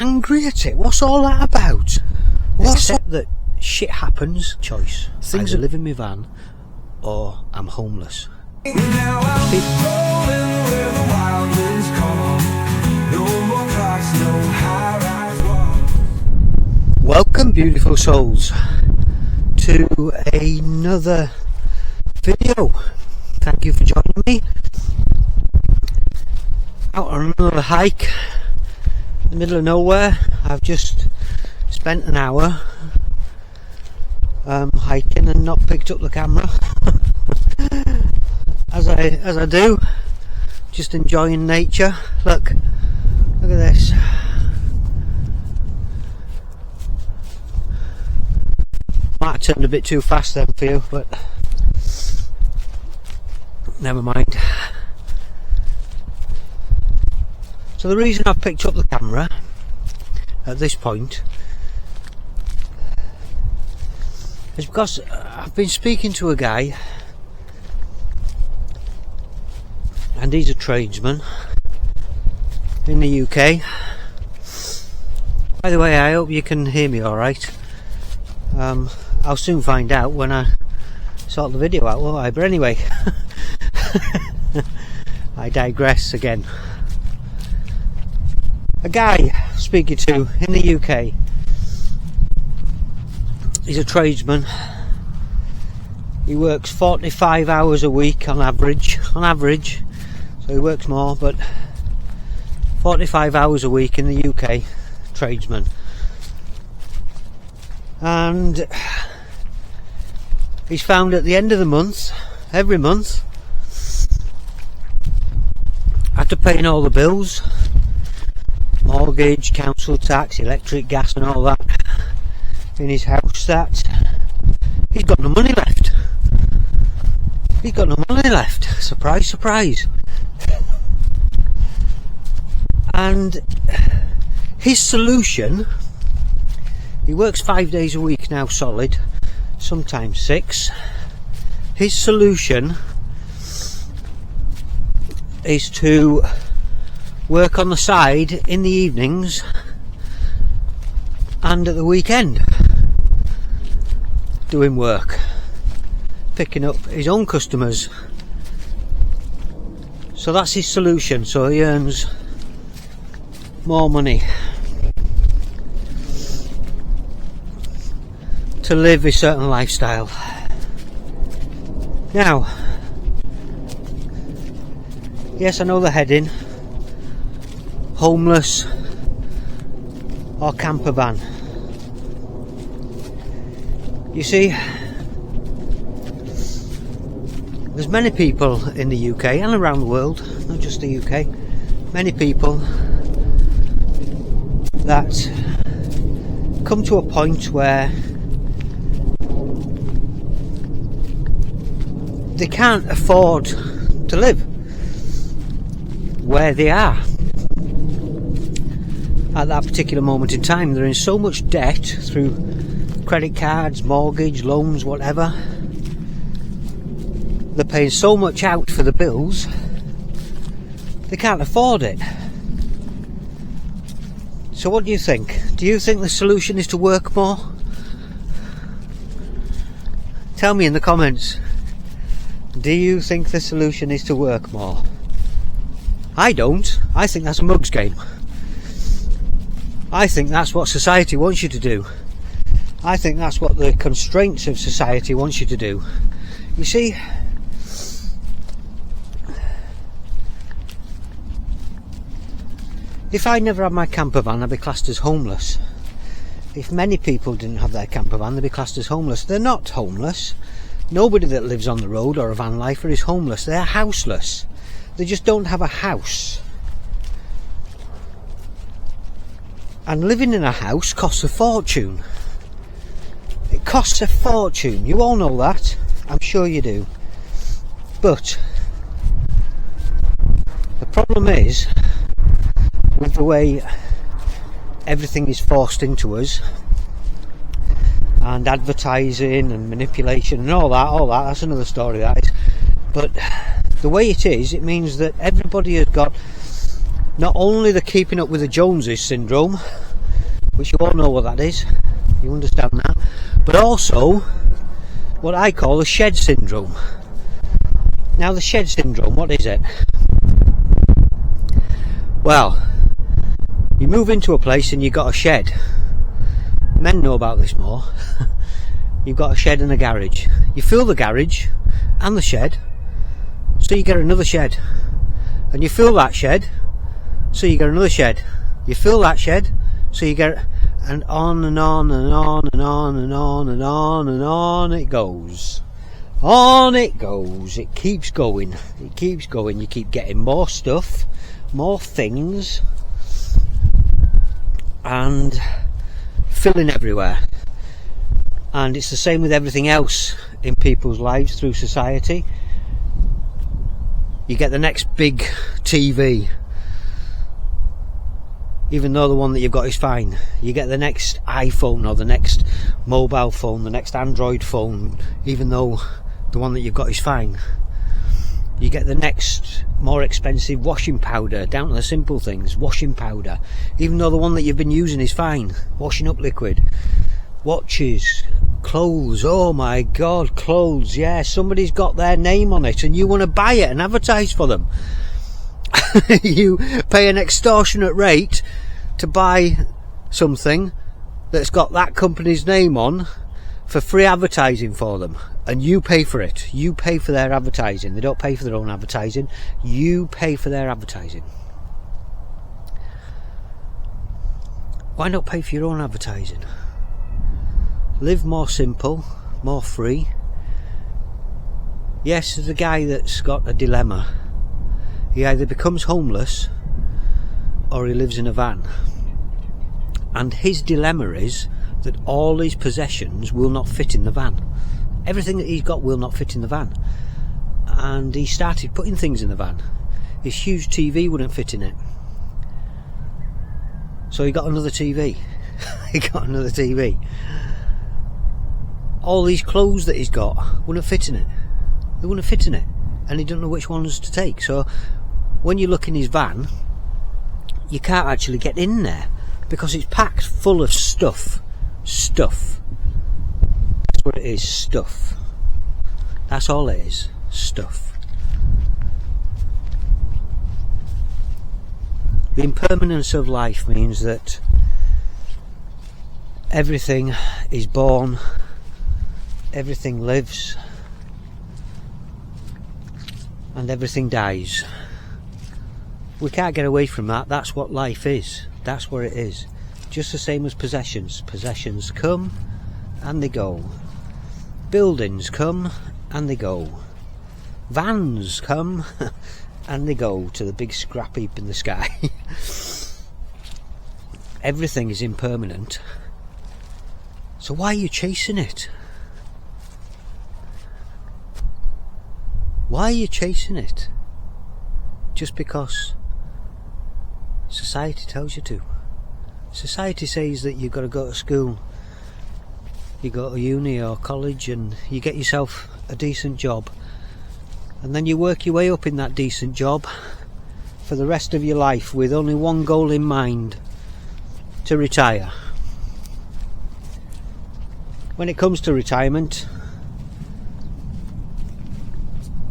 angry at it. What's all that about? Except that shit happens. Choice. Things either live in my van or I'm homeless. Now I'm rolling where the wild winds come. No more clocks, no high-rise walls. Welcome, beautiful souls, to another video. Thank you for joining me out on another hike in the middle of nowhere. I've just spent an hour hiking and not picked up the camera as I do, just enjoying nature. Look at this. Might have turned a bit too fast then for you, but never mind. So the reason I've picked up the camera at this point is because I've been speaking to a guy, and he's a tradesman in the UK. By the way, I hope you can hear me alright. I'll soon find out when I sort the video out, won't I? But anyway, I digress again. A guy speaking to in the UK, he's a tradesman. He works 45 hours a week on average, so he works more, but 45 hours a week in the UK, tradesman. And he's found at the end of the month, every month, after paying all the bills, mortgage, council tax, electric, gas and all that in his house, that he's got no money left. He's got no money left. Surprise, surprise. And his solution, he works 5 days a week now solid, sometimes 6. His solution is to work on the side in the evenings and at the weekend, doing work, picking up his own customers. So that's his solution, so he earns more money to live a certain lifestyle. Now, yes, I know the heading, homeless or campervan. You see, there's many people in the UK and around the world, not just the UK, many people that come to a point where they can't afford to live where they are at that particular moment in time. They're in so much debt through credit cards, mortgage, loans, whatever. They're paying so much out for the bills, they can't afford it. So what do you think? Do you think the solution is to work more? Tell me in the comments. Do you think the solution is to work more? I don't. I think that's a mug's game. I think that's what society wants you to do. I think that's what the constraints of society wants you to do. You see, if I never had my campervan, I'd be classed as homeless. If many people didn't have their campervan, they'd be classed as homeless. They're not homeless. Nobody that lives on the road or a van lifer is homeless. They're houseless. They just don't have a house. And living in a house costs a fortune. It costs a fortune. You all know that. I'm sure you do. But the problem is, with the way everything is forced into us, and advertising and manipulation and all that, that's another story, that is. But the way it is, it means that everybody has got not only the keeping up with the Joneses syndrome, which you all know what that is, you understand that, but also what I call the shed syndrome. Now the shed syndrome, what is it? Well, you move into a place and you've got a shed. Men know about this more. You've got a shed and a garage. You fill the garage and the shed, so you get another shed. And you fill that shed, so you get another shed. You fill that shed, so you get, and on and on and on and on and on and on and on it goes. On it goes. It keeps going. It keeps going. You keep getting more stuff, more things, and filling everywhere. And it's the same with everything else in people's lives through society. You get the next big TV, even though the one that you've got is fine. You get the next iPhone or the next mobile phone, the next Android phone, even though the one that you've got is fine. You get the next more expensive washing powder, down to the simple things, washing powder, even though the one that you've been using is fine. Washing up liquid, watches, clothes, oh my god, clothes, yeah, somebody's got their name on it and you want to buy it and advertise for them. You pay an extortionate rate to buy something that's got that company's name on for free advertising for them, and you pay for it. You pay for their advertising. They don't pay for their own advertising, you pay for their advertising. Why not pay for your own advertising? Live more simple, more free. Yes, there's a guy that's got a dilemma. He either becomes homeless or he lives in a van. And his dilemma is that all his possessions will not fit in the van. Everything that he's got will not fit in the van. And he started putting things in the van. His huge TV wouldn't fit in it. So he got another TV. He got another TV. All these clothes that he's got wouldn't fit in it. They wouldn't fit in it. And he don't know which ones to take. So when you look in his van, you can't actually get in there because it's packed full of stuff. Stuff. That's what it is, stuff. That's all it is, stuff. The impermanence of life means that everything is born, everything lives, and everything dies. We can't get away from that. That's what life is. That's where it is. Just the same as possessions. Possessions come and they go. Buildings come and they go. Vans come and they go to the big scrap heap in the sky. Everything is impermanent. So why are you chasing it? Why are you chasing it? Just because society tells you to. Society says that you've got to go to school, you go to uni or college and you get yourself a decent job, and then you work your way up in that decent job for the rest of your life with only one goal in mind: to retire. When it comes to retirement,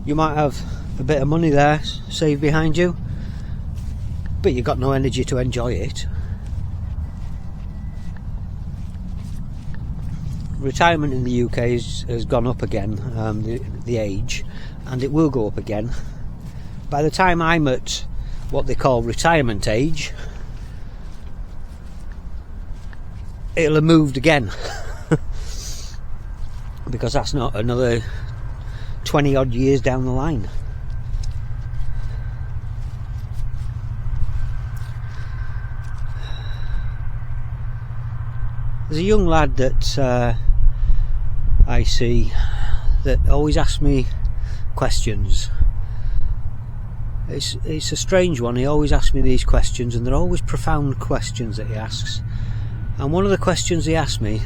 you might have a bit of money there saved behind you, but you've got no energy to enjoy it. Retirement in the UK has gone up again, the age, and it will go up again. By the time I'm at what they call retirement age, it'll have moved again. Because that's not another 20 odd years down the line. There's a young lad that I see that always asks me questions. It's a strange one. He always asks me these questions, and they're always profound questions that he asks. And one of the questions he asked me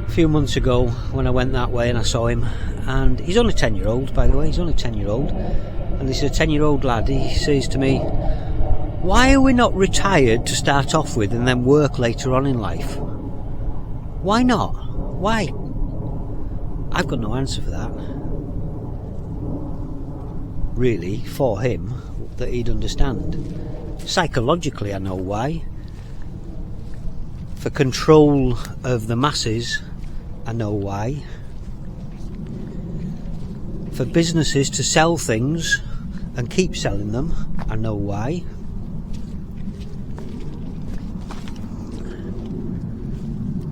a few months ago when I went that way and I saw him, and he's only 10-year-old, by the way, he's only 10-year-old, and this is a 10-year-old lad. He says to me, Why are we not retired to start off with and then work later on in life? Why not? Why? I've got no answer for that. Really, for him, that he'd understand. Psychologically, I know why. For control of the masses, I know why. For businesses to sell things and keep selling them, I know why.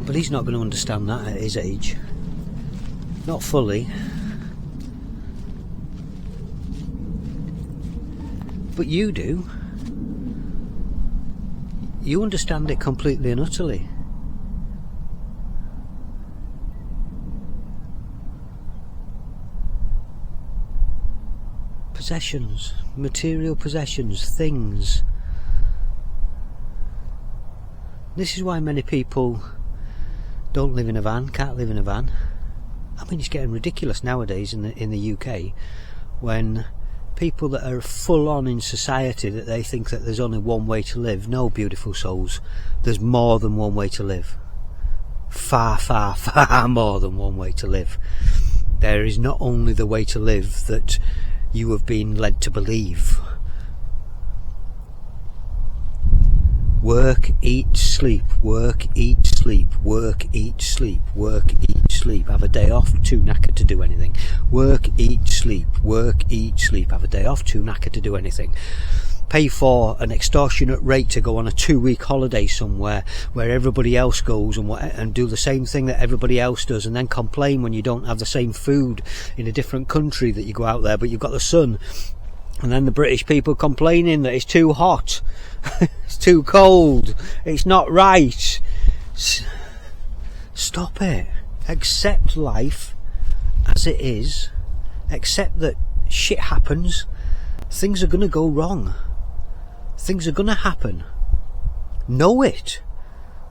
But he's not going to understand that at his age. Not fully. But you do. You understand it completely and utterly. Possessions, material possessions, things. This is why many people don't live in a van, can't live in a van. I mean, it's getting ridiculous nowadays in the UK, when people that are full on in society, that they think that there's only one way to live. No, beautiful souls, there's more than one way to live. Far, far, far more than one way to live. There is not only the way to live that you have been led to believe. Work, eat, sleep, work, eat, sleep, work, eat, sleep, work, eat, sleep. Have a day off, too knackered to do anything. Work, eat, sleep, work, eat, sleep. Have a day off, too knackered to do anything. Pay for an extortionate rate to go on a 2-week holiday somewhere where everybody else goes and do the same thing that everybody else does, and then complain when you don't have the same food in a different country that you go out there, but you've got the sun. And then the British people complaining that it's too hot, it's too cold, it's not right. Stop it. Accept life as it is. Accept that shit happens. Things are going to go wrong. Things are going to happen. Know it.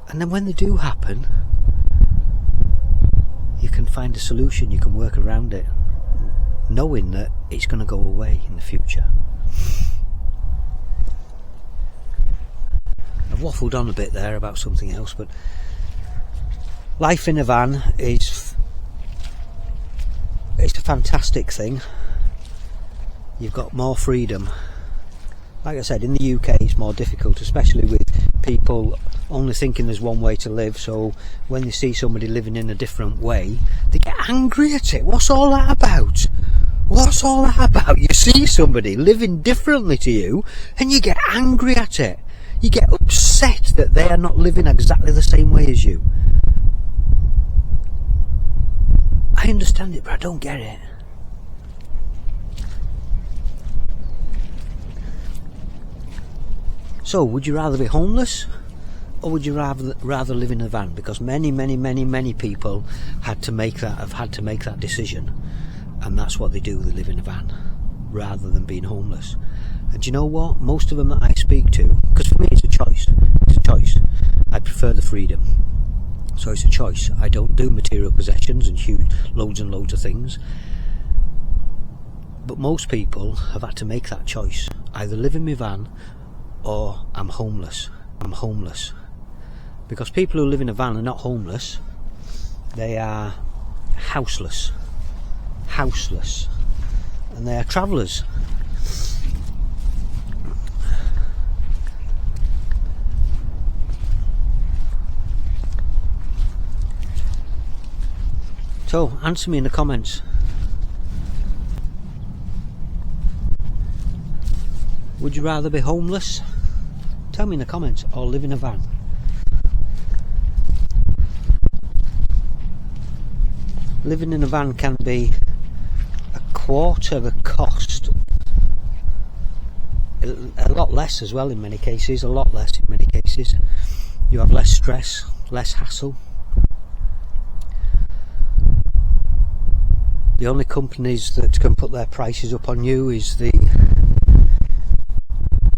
And then when they do happen, you can find a solution, you can work around it, knowing that it's going to go away in the future. I've waffled on a bit there about something else, but life in a van it's a fantastic thing. You've got more freedom. Like I said, in the UK it's more difficult, especially with people only thinking there's one way to live, so when they see somebody living in a different way, they get angry at it. What's all that about? What's all that about? You see somebody living differently to you and you get angry at it. You get upset that they are not living exactly the same way as you. I understand it, but I don't get it. So, would you rather be homeless, or would you rather live in a van? Because many people have had to make that decision, and that's what they do. They live in a van rather than being homeless. And do you know what? Most of them that I speak to, because for me it's a choice. It's a choice. I prefer the freedom, so it's a choice. I don't do material possessions and huge loads and loads of things. But most people have had to make that choice: either live in my van, or I'm homeless. I'm homeless. Because people who live in a van are not homeless, they are houseless. Houseless. And they are travellers. So, answer me in the comments. Would you rather be homeless? Tell me in the comments, or live in a van. Living in a van can be a quarter the cost. A lot less as well in many cases, a lot less in many cases. You have less stress, less hassle. The only companies that can put their prices up on you is the...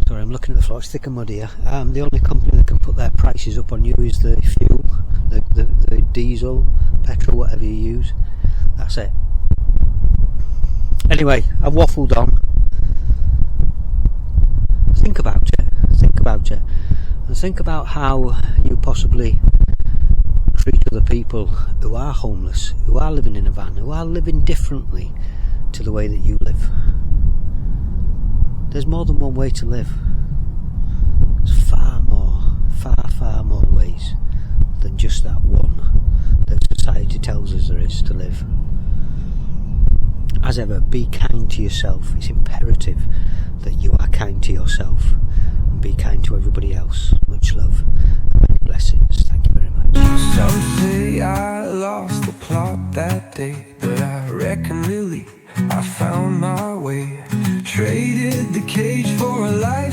Sorry, I'm looking at the floor, it's thick and muddy here. The only company that can put their prices up on you is the fuel, the diesel, petrol, whatever you use. That's it. Anyway, I've waffled on. Think about it. about it, and think about how you possibly treat other people who are homeless, who are living in a van, who are living differently to the way that you live. There's more than one way to live. There's far more ways than just that one that society tells us there is to live. As ever, be kind to yourself. It's imperative that you are kind to yourself and be kind to everybody else. Much love and many blessings. Thank you very much. Some say I lost the plot that day, but I reckon really I found my way. Traded the cage for a life